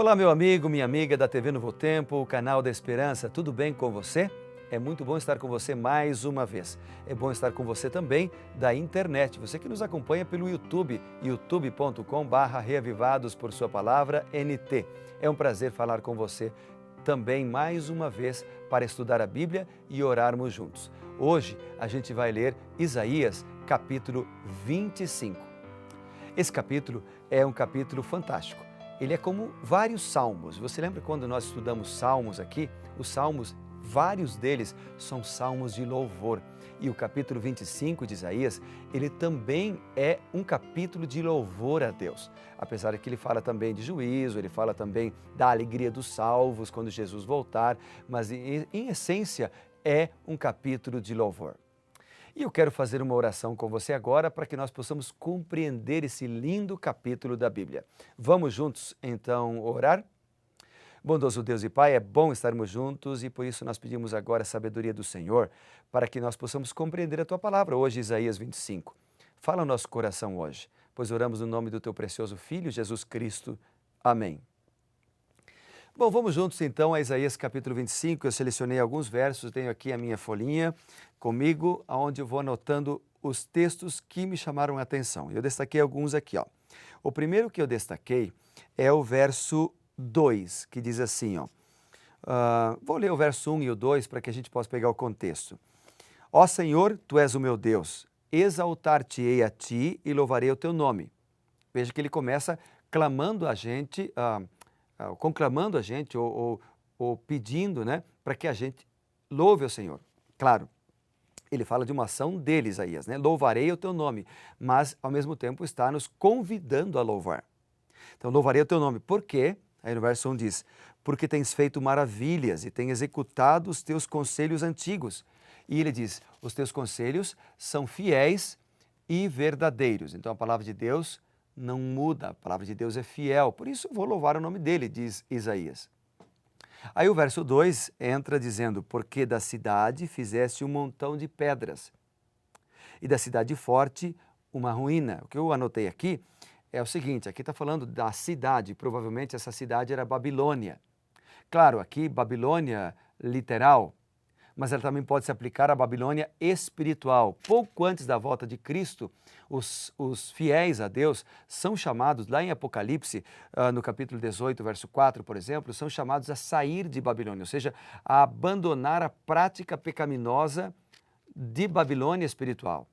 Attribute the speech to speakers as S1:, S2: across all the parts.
S1: Olá, meu amigo, minha amiga da TV Novo Tempo, o canal da Esperança, tudo bem com você? É muito bom estar com você mais uma vez. É bom estar com você também da internet, você que nos acompanha pelo YouTube, youtube.com/reavivados por sua palavra NT. É um prazer falar com você também mais uma vez para estudar a Bíblia e orarmos juntos. Hoje a gente vai ler Isaías, capítulo 25. Esse capítulo é um capítulo fantástico. Ele é como vários salmos. Você lembra quando nós estudamos salmos aqui? Os salmos, vários deles são salmos de louvor. E o capítulo 25 de Isaías, ele também é um capítulo de louvor a Deus. Apesar de que ele fala também de juízo, ele fala também da alegria dos salvos quando Jesus voltar, mas em essência é um capítulo de louvor. E eu quero fazer uma oração com você agora para que nós possamos compreender esse lindo capítulo da Bíblia. Vamos juntos, então, orar? Bondoso Deus e Pai, é bom estarmos juntos e por isso nós pedimos agora a sabedoria do Senhor para que nós possamos compreender a Tua palavra hoje, Isaías 25. Fala o nosso coração hoje, pois oramos no nome do Teu precioso Filho, Jesus Cristo. Amém. Bom, vamos juntos então a Isaías capítulo 25, eu selecionei alguns versos, tenho aqui a minha folhinha comigo, onde eu vou anotando os textos que me chamaram a atenção. Eu destaquei alguns aqui, ó. O primeiro que eu destaquei é o verso 2, que diz assim, ó. Vou ler o verso 1 e o 2 para que a gente possa pegar o contexto. Ó Senhor, Tu és o meu Deus, exaltar-te-ei a Ti e louvarei o Teu nome. Veja que ele começa clamando a gente, conclamando a gente ou pedindo, né, para que a gente louve o Senhor. Claro, ele fala de uma ação dele, Isaías, né? Louvarei o teu nome, mas ao mesmo tempo está nos convidando a louvar. Então, louvarei o teu nome. Por quê? Aí no verso 1 diz, porque tens feito maravilhas e tens executado os teus conselhos antigos. E ele diz, os teus conselhos são fiéis e verdadeiros. Então, a palavra de Deus não muda, a palavra de Deus é fiel, por isso vou louvar o nome dele, diz Isaías. Aí o verso 2 entra dizendo, porque da cidade fizeste um montão de pedras, e da cidade forte uma ruína. O que eu anotei aqui é o seguinte, aqui está falando da cidade, provavelmente essa cidade era Babilônia. Claro, aqui Babilônia literal, mas ela também pode se aplicar à Babilônia espiritual. Pouco antes da volta de Cristo, os fiéis a Deus são chamados, lá em Apocalipse, no capítulo 18, verso 4, por exemplo, são chamados a sair de Babilônia, ou seja, a abandonar a prática pecaminosa de Babilônia espiritual.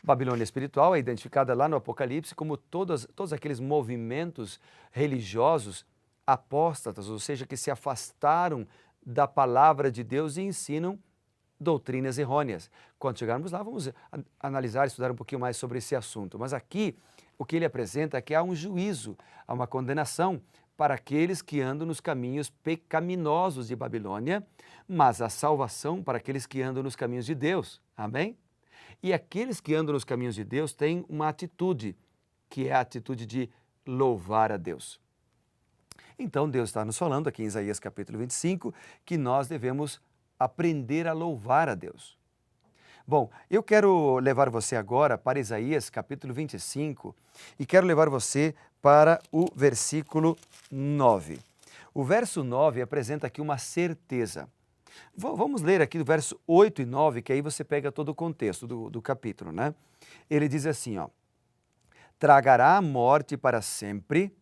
S1: Babilônia espiritual é identificada lá no Apocalipse como todos aqueles movimentos religiosos apóstatas, ou seja, que se afastaram da palavra de Deus e ensinam doutrinas errôneas. Quando chegarmos lá, vamos analisar, estudar um pouquinho mais sobre esse assunto. Mas aqui, o que ele apresenta é que há um juízo, há uma condenação para aqueles que andam nos caminhos pecaminosos de Babilônia, mas a salvação para aqueles que andam nos caminhos de Deus. Amém? E aqueles que andam nos caminhos de Deus têm uma atitude, que é a atitude de louvar a Deus. Então, Deus está nos falando aqui em Isaías capítulo 25 que nós devemos aprender a louvar a Deus. Bom, eu quero levar você agora para Isaías capítulo 25 e quero levar você para o versículo 9. O verso 9 apresenta aqui uma certeza. Vamos ler aqui do verso 8 e 9, que aí você pega todo o contexto do capítulo, né? Ele diz assim, ó, tragará a morte para sempre,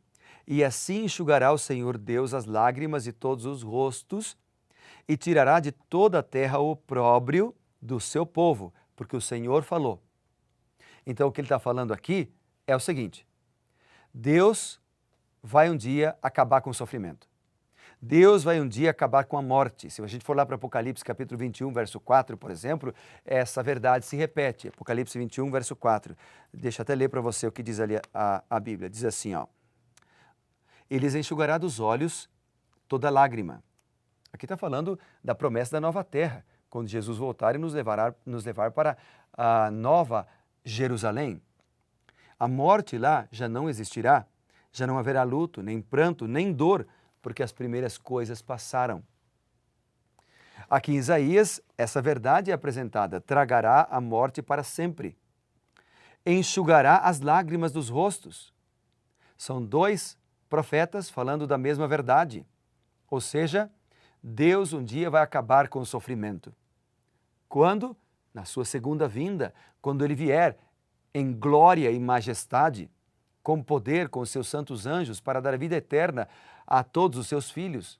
S1: e assim enxugará o Senhor Deus as lágrimas de todos os rostos e tirará de toda a terra o opróbrio do seu povo, porque o Senhor falou. Então o que ele está falando aqui é o seguinte, Deus vai um dia acabar com o sofrimento. Deus vai um dia acabar com a morte. Se a gente for lá para Apocalipse capítulo 21, verso 4, por exemplo, essa verdade se repete. Apocalipse 21, verso 4. Deixa eu até ler para você o que diz ali a Bíblia. Diz assim, ó. Ele enxugará dos olhos toda lágrima. Aqui está falando da promessa da nova terra, quando Jesus voltar e nos levar para a nova Jerusalém. A morte lá já não existirá, já não haverá luto, nem pranto, nem dor, porque as primeiras coisas passaram. Aqui em Isaías, essa verdade é apresentada, tragará a morte para sempre, enxugará as lágrimas dos rostos. São dois profetas falando da mesma verdade. Ou seja, Deus um dia vai acabar com o sofrimento. Quando? Na sua segunda vinda, quando Ele vier em glória e majestade, com poder, com os seus santos anjos, para dar vida eterna a todos os seus filhos.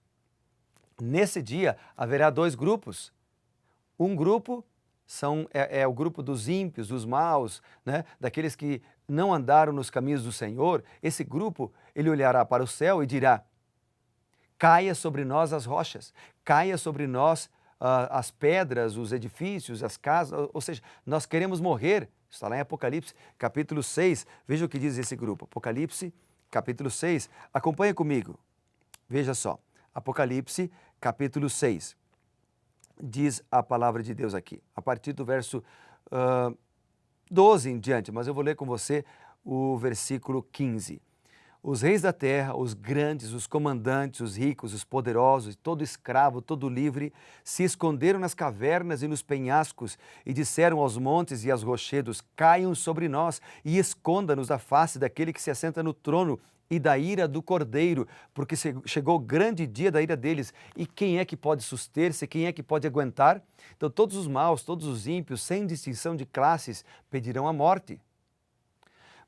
S1: Nesse dia haverá dois grupos. Um grupo é o grupo dos ímpios, dos maus, né? Daqueles que não andaram nos caminhos do Senhor. Esse grupo, ele olhará para o céu e dirá: caia sobre nós as rochas, caia sobre nós as pedras, os edifícios, as casas, ou seja, nós queremos morrer. Está lá em Apocalipse, capítulo 6, veja o que diz esse grupo. Apocalipse, capítulo 6, acompanha comigo. Veja só, Apocalipse, capítulo 6, diz a palavra de Deus aqui, a partir do verso 12 em diante, mas eu vou ler com você o versículo 15. Os reis da terra, os grandes, os comandantes, os ricos, os poderosos, todo escravo, todo livre, se esconderam nas cavernas e nos penhascos e disseram aos montes e aos rochedos: caiam sobre nós e esconda-nos da face daquele que se assenta no trono e da ira do Cordeiro, porque chegou o grande dia da ira deles. E quem é que pode suster-se? Quem é que pode aguentar? Então todos os maus, todos os ímpios, sem distinção de classes, pedirão a morte.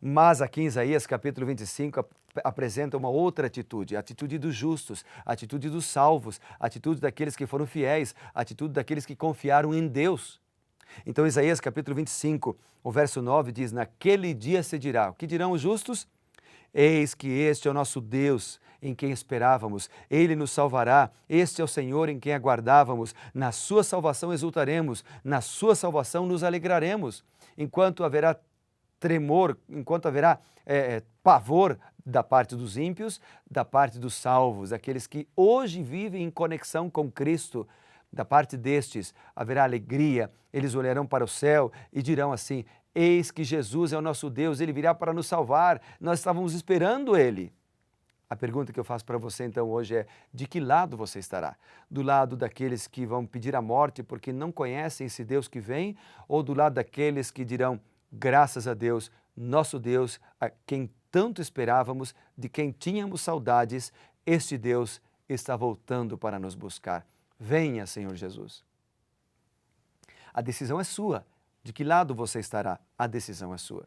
S1: Mas aqui em Isaías capítulo 25 apresenta uma outra atitude, a atitude dos justos, a atitude dos salvos, a atitude daqueles que foram fiéis, a atitude daqueles que confiaram em Deus. Então Isaías capítulo 25, o verso 9 diz: naquele dia se dirá, o que dirão os justos? Eis que este é o nosso Deus, em quem esperávamos, Ele nos salvará, este é o Senhor em quem aguardávamos, na sua salvação exultaremos, na sua salvação nos alegraremos. Enquanto haverá tremor, enquanto haverá pavor da parte dos ímpios, da parte dos salvos, aqueles que hoje vivem em conexão com Cristo, da parte destes haverá alegria, eles olharão para o céu e dirão assim: eis que Jesus é o nosso Deus, Ele virá para nos salvar, nós estávamos esperando Ele. A pergunta que eu faço para você então hoje é: de que lado você estará? Do lado daqueles que vão pedir a morte porque não conhecem esse Deus que vem, ou do lado daqueles que dirão: graças a Deus, nosso Deus, a quem tanto esperávamos, de quem tínhamos saudades, este Deus está voltando para nos buscar. Venha, Senhor Jesus. A decisão é sua. De que lado você estará? A decisão é sua.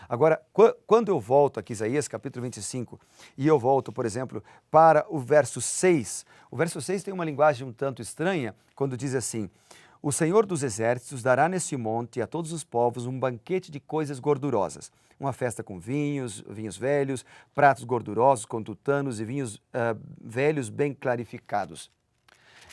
S1: Agora, quando eu volto aqui, Isaías capítulo 25, e eu volto, por exemplo, para o verso 6, o verso 6 tem uma linguagem um tanto estranha, quando diz assim: o Senhor dos Exércitos dará neste monte a todos os povos um banquete de coisas gordurosas, uma festa com vinhos velhos, pratos gordurosos com tutanos e vinhos velhos bem clarificados.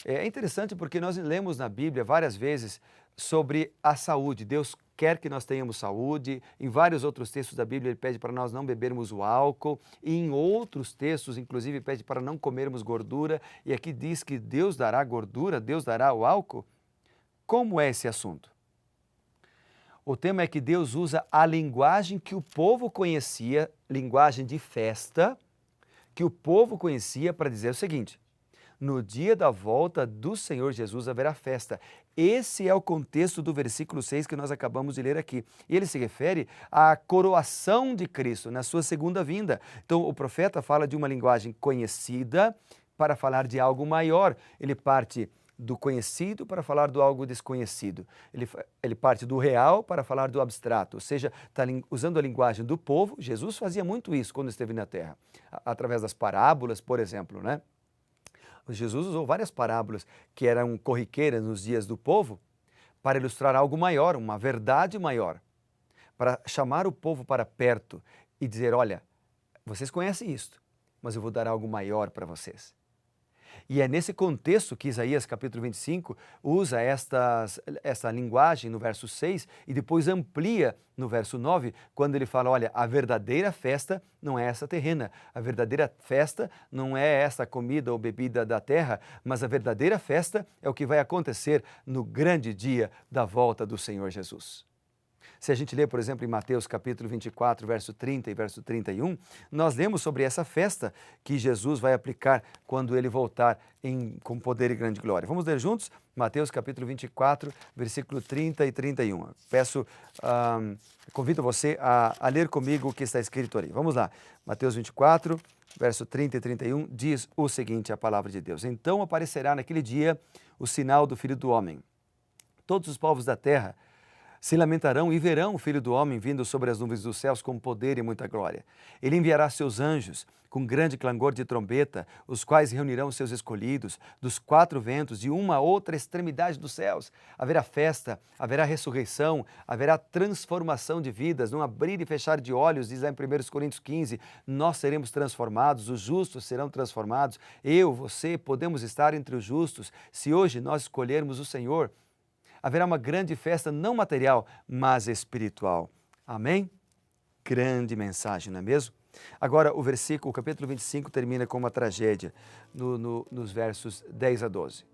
S1: É interessante porque nós lemos na Bíblia várias vezes sobre a saúde. Deus quer que nós tenhamos saúde. Em vários outros textos da Bíblia Ele pede para nós não bebermos o álcool. E em outros textos, inclusive, pede para não comermos gordura. E aqui diz que Deus dará gordura, Deus dará o álcool. Como é esse assunto? O tema é que Deus usa a linguagem que o povo conhecia, linguagem de festa, que o povo conhecia para dizer o seguinte: no dia da volta do Senhor Jesus haverá festa. Esse é o contexto do versículo 6 que nós acabamos de ler aqui. E ele se refere à coroação de Cristo na sua segunda vinda. Então o profeta fala de uma linguagem conhecida para falar de algo maior. Ele parte do conhecido para falar do algo desconhecido. Ele parte do real para falar do abstrato, ou seja, está usando a linguagem do povo. Jesus fazia muito isso quando esteve na terra, através das parábolas, por exemplo, né? Jesus usou várias parábolas que eram corriqueiras nos dias do povo para ilustrar algo maior, uma verdade maior, para chamar o povo para perto e dizer: olha, vocês conhecem isto, mas eu vou dar algo maior para vocês. E é nesse contexto que Isaías capítulo 25 usa esta linguagem no verso 6 e depois amplia no verso 9, quando ele fala: olha, a verdadeira festa não é essa terrena, a verdadeira festa não é essa comida ou bebida da terra, mas a verdadeira festa é o que vai acontecer no grande dia da volta do Senhor Jesus. Se a gente lê, por exemplo, em Mateus capítulo 24, verso 30 e verso 31, nós lemos sobre essa festa que Jesus vai aplicar quando ele voltar com poder e grande glória. Vamos ler juntos? Mateus capítulo 24, versículo 30 e 31. Convido você a ler comigo o que está escrito ali. Vamos lá. Mateus 24, verso 30 e 31, diz o seguinte, a palavra de Deus: Então aparecerá naquele dia o sinal do Filho do Homem. Todos os povos da terra se lamentarão e verão o Filho do Homem vindo sobre as nuvens dos céus com poder e muita glória. Ele enviará seus anjos com grande clangor de trombeta, os quais reunirão seus escolhidos dos quatro ventos, de uma a outra extremidade dos céus. Haverá festa, haverá ressurreição, haverá transformação de vidas, num abrir e fechar de olhos, diz lá em 1 Coríntios 15, nós seremos transformados, os justos serão transformados. Eu, você, podemos estar entre os justos, se hoje nós escolhermos o Senhor. Haverá uma grande festa não material, mas espiritual. Amém? Grande mensagem, não é mesmo? Agora, o capítulo 25 termina com uma tragédia, nos versos 10 a 12.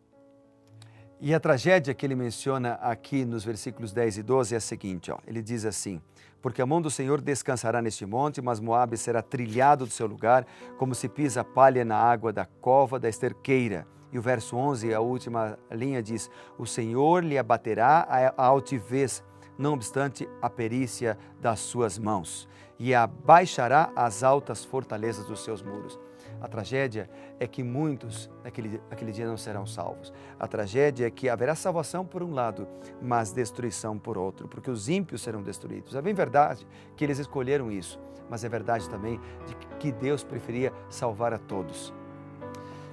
S1: E a tragédia que ele menciona aqui nos versículos 10 e 12 é a seguinte, ele diz assim: Porque a mão do Senhor descansará neste monte, mas Moabe será trilhado do seu lugar, como se pisa a palha na água da cova da esterqueira. E o verso 11, a última linha, diz: O Senhor lhe abaterá a altivez, não obstante a perícia das suas mãos, e abaixará as altas fortalezas dos seus muros. A tragédia é que muitos naquele dia não serão salvos. A tragédia é que haverá salvação por um lado, mas destruição por outro, porque os ímpios serão destruídos. É bem verdade que eles escolheram isso, mas é verdade também de que Deus preferia salvar a todos.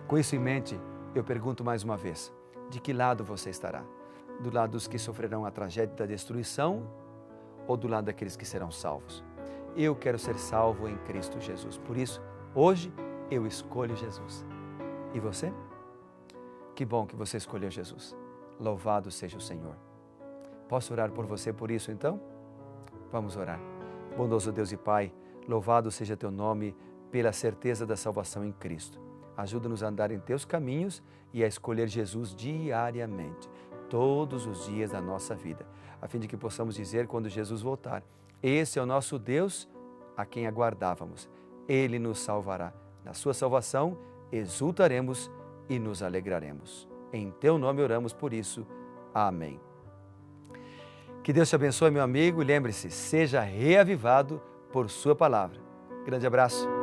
S1: Com isso em mente, eu pergunto mais uma vez, de que lado você estará? Do lado dos que sofrerão a tragédia da destruição ou do lado daqueles que serão salvos? Eu quero ser salvo em Cristo Jesus. Por isso, hoje eu escolho Jesus. E você? Que bom que você escolheu Jesus. Louvado seja o Senhor. Posso orar por você por isso então? Vamos orar. Bondoso Deus e Pai, louvado seja teu nome pela certeza da salvação em Cristo. Ajuda-nos a andar em teus caminhos e a escolher Jesus diariamente, todos os dias da nossa vida, a fim de que possamos dizer quando Jesus voltar: esse é o nosso Deus a quem aguardávamos. Ele nos salvará. Na sua salvação exultaremos e nos alegraremos. Em teu nome oramos por isso. Amém. Que Deus te abençoe, meu amigo, e lembre-se, seja reavivado por sua palavra. Grande abraço.